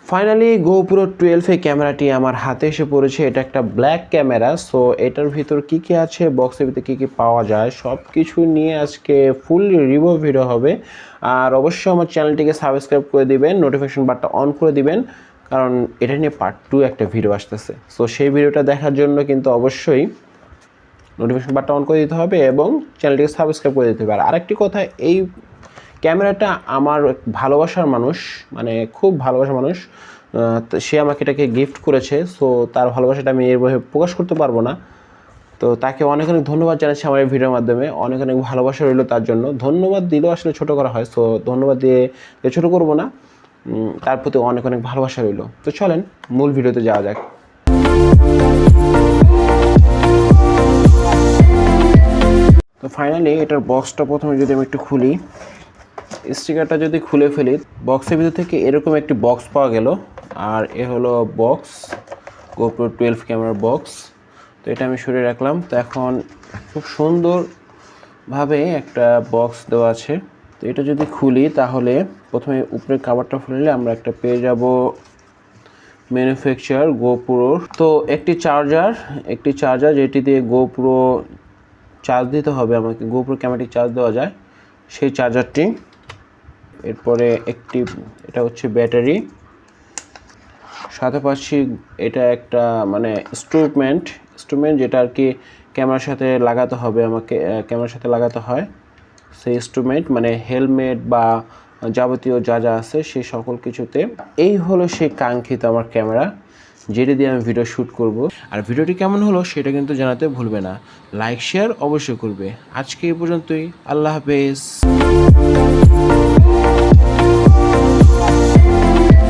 Finally GoPro 12 এই ক্যামেরাটি আমার হাতে এসে পড়েছে। এটা একটা ব্ল্যাক ক্যামেরা। সো এটার ভিতর কি কি আছে, বক্সের ভিতরে কি কি পাওয়া যায়, সব কিছু নিয়ে আজকে ফুললি রিভিউ ভিডিও হবে। আর অবশ্যই আমার চ্যানেলটিকে সাবস্ক্রাইব করে দিবেন, নোটিফিকেশন বাটনটা অন করে দিবেন, কারণ এটা নিয়ে পার্ট 2 একটা ভিডিও আসতেছে। সো সেই ভিডিওটা দেখার জন্য কিন্তু অবশ্যই নোটিফিকেশন বাটনটা অন করে দিতে হবে এবং চ্যানেলটিকে সাবস্ক্রাইব করে দিতে হবে। আর আরেকটি কথা, এই ক্যামেরাটা আমার ভালোবাসার মানুষ, মানে খুব ভালোবাসার মানুষ, সে আমাকে এটাকে গিফট করেছে। সো তার ভালোবাসাটা আমি এভাবে প্রকাশ করতে পারবো না। তো তাকে অনেক অনেক ধন্যবাদ জানাচ্ছি আমার এই ভিডিওর মাধ্যমে। অনেক অনেক ভালোবাসা রইল তার জন্য। ধন্যবাদ দিলেও আসলে ছোটো করা হয়, সো ধন্যবাদ দিয়ে ছোটো করবো না। তার প্রতি অনেক অনেক ভালোবাসা রইল। তো চলেন মূল ভিডিওতে যাওয়া যাক। তো ফাইনালি এটার বক্সটা প্রথমে যদি আমি একটু খুলি, স্টিকারটা যদি খুলে ফেলি, বক্সের ভিতর থেকে এরকম একটি বক্স পাওয়া গেল। আর এ হলো বক্স, GoPro 12 ক্যামেরার বক্স। তো এটা আমি সরিয়ে রাখলাম। তো এখন খুব সুন্দরভাবে একটা বক্স দেওয়া আছে। তো এটা যদি খুলি তাহলে প্রথমে উপরের কাভারটা খুললে আমরা একটা পেয়ে যাব ম্যানুফ্যাকচার GoPro। তো একটি চার্জার যেটি দিয়ে GoPro চার্জ দিতে হবে আমাকে, GoPro ক্যামেরাটি চার্জ দেওয়া যায় সেই চার্জারটি। এরপরে এটা হচ্ছে ব্যাটারি, সাথে পাচ্ছি এটা একটা মানে ইনস্ট্রুমেন্ট যেটা আর কি ক্যামেরার সাথে লাগাতে হবে আমাকে, ক্যামেরার সাথে লাগাতে হয় সেই ইনস্ট্রুমেন্ট, মানে হেলমেট বা যাবতীয় যা যা আছে সেই সকল কিছুতে। এই হলো সেই কাঙ্ক্ষিত আমার ক্যামেরা, যেটি দিয়ে আমি ভিডিও শ্যুট করব। আর ভিডিওটি কেমন হলো সেটা কিন্তু জানাতে ভুলবে না, লাইক শেয়ার অবশ্যই করবে। আজকে এই পর্যন্তই, আল্লাহ হাফেজ।